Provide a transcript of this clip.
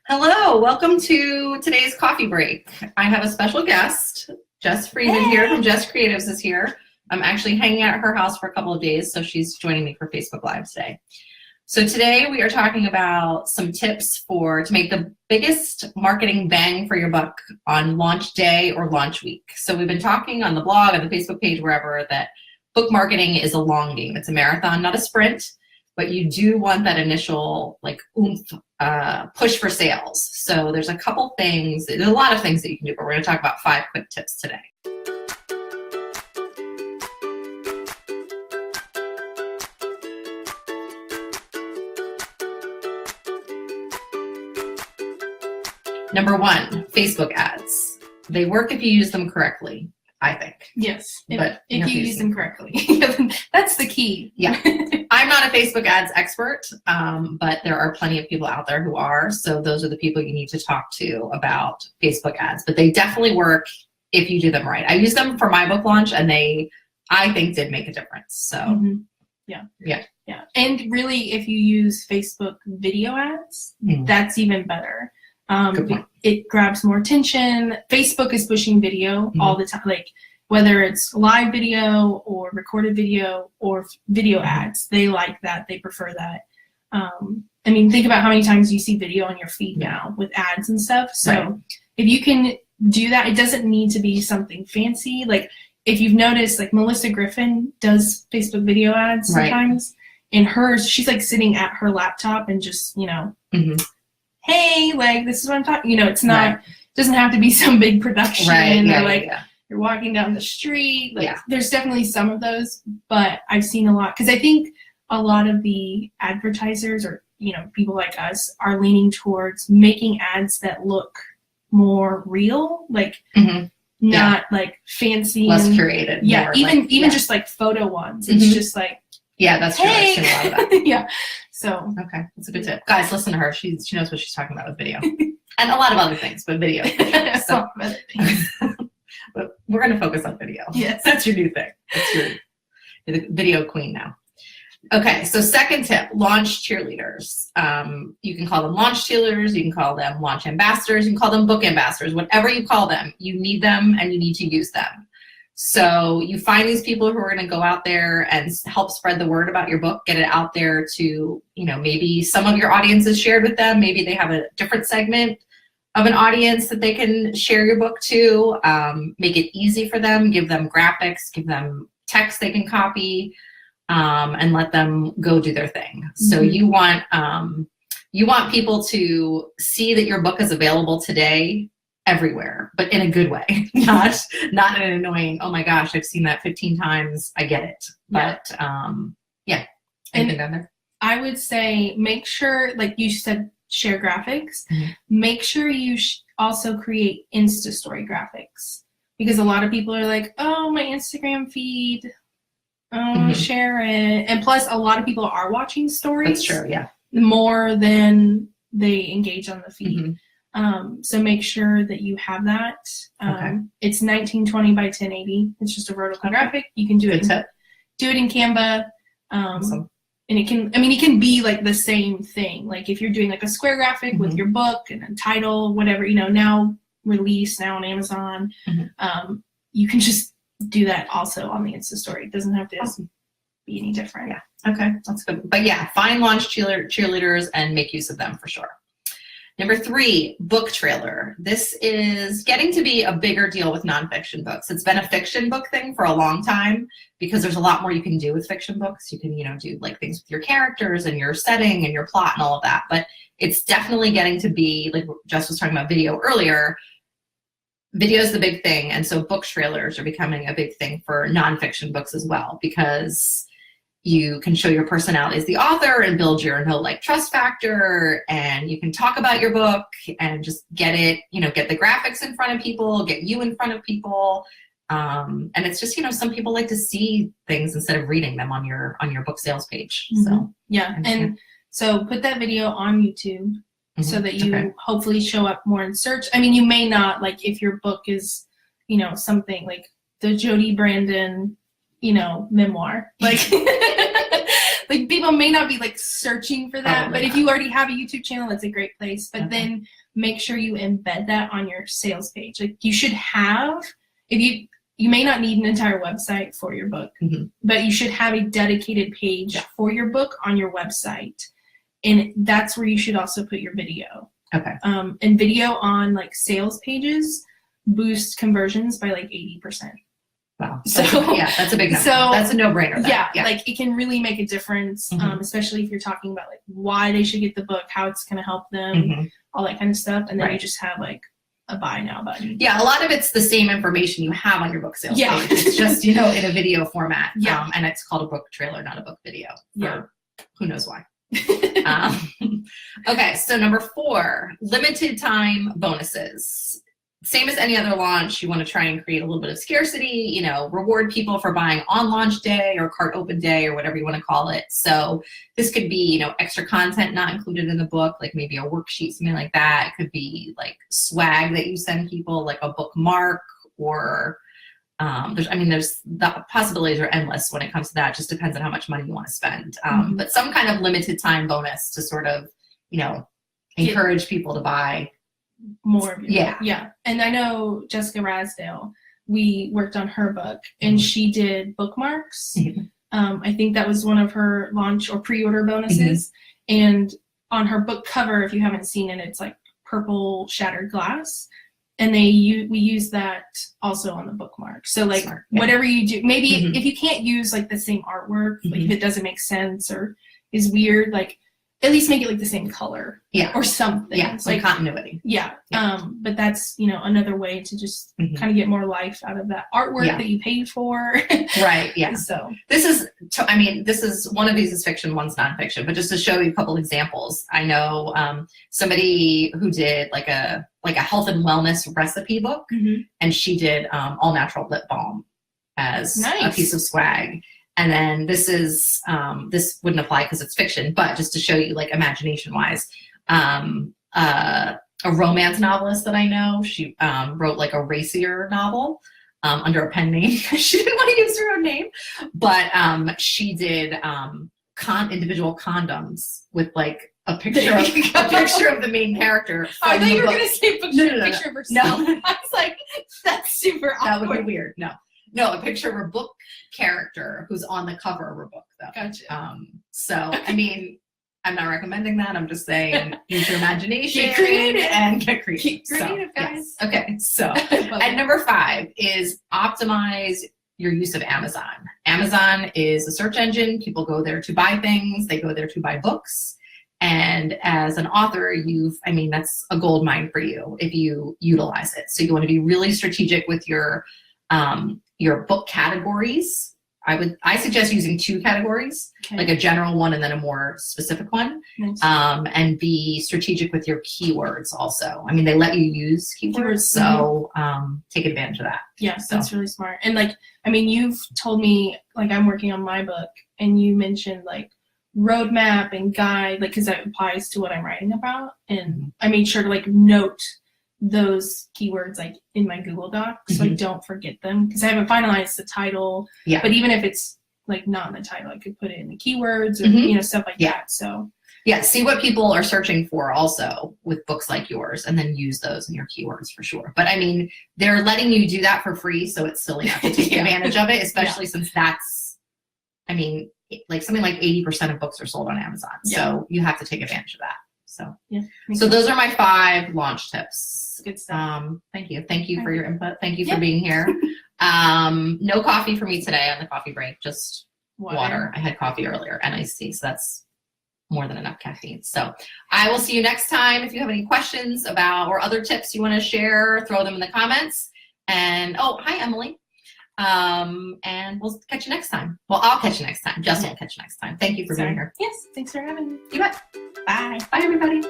Hello, welcome to today's coffee break. I have a special guest. Jess Freeman here from Jess Creatives is here. I'm actually hanging out at her house for a couple of days, so she's joining me for Facebook Live today. So today we are talking about some tips to make the biggest marketing bang for your book on launch day or launch week. So we've been talking on the blog, on the Facebook page, wherever, that book marketing is a long game. It's a marathon, not a sprint, but you do want that initial oomph push for sales. So there's a lot of things that you can do, but we're going to talk about 5 quick tips today. Number 1, Facebook ads. They work if you use them correctly, I think. Yes, if you use them correctly. That's the key. Yeah. I'm not a Facebook ads expert, but there are plenty of people out there who are. So those are the people you need to talk to about Facebook ads. But they definitely work if you do them right. I used them for my book launch, and I think, did make a difference. So Yeah. And And really, if you use Facebook video ads, that's even better. It grabs more attention. Facebook is pushing video all the time, whether it's live video or recorded video or video ads, they like that. They prefer that. Think about how many times you see video on your feed now with ads and stuff. So if you can do that, it doesn't need to be something fancy. Like if you've noticed, Melissa Griffin does Facebook video ads sometimes. And hers, she's sitting at her laptop and just, hey, this is what I'm talking. It's not, doesn't have to be some big production you're walking down the street. There's definitely some of those, but I've seen a lot, because I think a lot of the advertisers or, people like us are leaning towards making ads that look more real, not fancy. Less curated. Yeah, even just photo ones. It's just yeah, that's true. I've seen a lot of that. Yeah. So okay, that's a good tip. Guys, listen to her. She knows what she's talking about with video. And a lot of other things, but video. So but we're gonna focus on video. Yes. That's your new thing. You're the video queen now. Okay, so second tip, launch cheerleaders. You can call them launch cheerleaders, you can call them launch ambassadors, you can call them book ambassadors, whatever you call them, you need them and you need to use them. So you find these people who are going to go out there and help spread the word about your book, get it out there to, maybe some of your audience is shared with them. Maybe they have a different segment of an audience that they can share your book to. Make it easy for them, give them graphics, give them text they can copy, and let them go do their thing. So you want people to see that your book is available today everywhere, but in a good way, not in an annoying, oh my gosh, I've seen that 15 times, I get it. But anything down there? I would say make sure, like you said, share graphics. Make sure you also create Insta story graphics, because a lot of people are like, oh, my Instagram feed, share it. And plus a lot of people are watching stories. That's true, yeah. More than they engage on the feed. So make sure that you have that. It's 1920 by 1080. It's just a vertical graphic. You can do it in Canva. Awesome. And it can be the same thing. If you're doing a square graphic with your book and a title, whatever, now release now on Amazon, you can just do that also on the Insta story. It doesn't have to be any different. Yeah. Okay. That's good. But yeah, find launch cheerleaders and make use of them for sure. Number 3, book trailer. This is getting to be a bigger deal with nonfiction books. It's been a fiction book thing for a long time, because there's a lot more you can do with fiction books. You can, do things with your characters and your setting and your plot and all of that. But it's definitely getting to be, like Jess was talking about video earlier, video is the big thing. And so book trailers are becoming a big thing for nonfiction books as well, because you can show your personality as the author and build your trust factor, and you can talk about your book and just get it, get the graphics in front of people, get you in front of people. And it's just, some people like to see things instead of reading them on your book sales page. So yeah. And so put that video on YouTube so that you hopefully show up more in search. You may not, if your book is, something like the Jodi Brandon, memoir, like people may not be like searching for that, Probably but if not. you already have a YouTube channel, that's a great place. But Okay. then make sure you embed that on your sales page. Like you should have, if you may not need an entire website for your book, but you should have a dedicated page for your book on your website. And that's where you should also put your video. Okay. And video on like sales pages boost conversions by like 80%. Wow. So that's a big number. So that's a no-brainer. Then. Yeah, like it can really make a difference, especially if you're talking about like why they should get the book, how it's going to help them, all that kind of stuff. And then you just have like a buy now button. Yeah, a lot of it's the same information you have on your book sales page. It's just, in a video format. Yeah. And it's called a book trailer, not a book video. Yeah. Who knows why. Okay, so number 4, limited time bonuses. Same as any other launch, you want to try and create a little bit of scarcity, reward people for buying on launch day or cart open day or whatever you want to call it. So this could be, extra content not included in the book, like maybe a worksheet, something like that. It could be like swag that you send people, like a bookmark, or there's the possibilities are endless when it comes to that. It just depends on how much money you want to spend. But some kind of limited time bonus to sort of, encourage people to buy more of your book. Yeah. And I know Jessica Rasdale, we worked on her book and she did bookmarks. I think that was one of her launch or pre-order bonuses. And on her book cover, if you haven't seen it, it's like purple shattered glass. And we use that also on the bookmark. So like whatever you do, maybe if you can't use like the same artwork, like if it doesn't make sense or is weird, like at least make it like the same color, or something. Yeah, like continuity. Yeah. But that's another way to just kind of get more life out of that artwork that you paid for. Right. Yeah. So this is one of these is fiction, one's nonfiction. But just to show you a couple examples, I know somebody who did like a health and wellness recipe book, and she did all natural lip balm as a piece of swag. And then this is, this wouldn't apply because it's fiction, but just to show you like imagination wise, a romance novelist that I know, she wrote like a racier novel under a pen name. She didn't want to use her own name, but she did individual condoms with like a picture of the main character. I thought you were going to say picture of herself. No. I was like, that's super awkward. That would be weird. No, a picture of her book character who's on the cover of her book, though. Gotcha. So, I'm not recommending that. I'm just saying use your imagination. Get creative. And get creative. Keep creative, guys. Yes. Okay, so, and number 5 is optimize your use of Amazon. Amazon is a search engine. People go there to buy things. They go there to buy books. And as an author, that's a gold mine for you if you utilize it. So you want to be really strategic with your book categories. I suggest using 2 categories, like a general one and then a more specific one. Nice. And be strategic with your keywords also. They let you use keywords, so take advantage of that. Yes, that's really smart. And you've told me, I'm working on my book, and you mentioned roadmap and guide, because that applies to what I'm writing about. And I made sure to note those keywords in my Google Doc so I don't forget them, because I haven't finalized the title. But even if it's not in the title, I could put it in the keywords or stuff like that. So see what people are searching for also with books like yours, and then use those in your keywords for sure. But they're letting you do that for free, so it's silly not to take advantage of it, especially since that's something like 80% of books are sold on Amazon. So you have to take advantage of that. So those are my 5 launch tips. Good stuff. Thank you for your input. Thank you for being here. No coffee for me today on the coffee break, just water. I had coffee earlier and iced tea, so that's more than enough caffeine. So I will see you next time. If you have any questions about or other tips you want to share, throw them in the comments. And hi Emily. And we'll catch you next time. Well, I'll catch you next time. Justin will catch you next time. Thank you for being here. Yes, thanks for having me. You bet. Bye. Bye, everybody.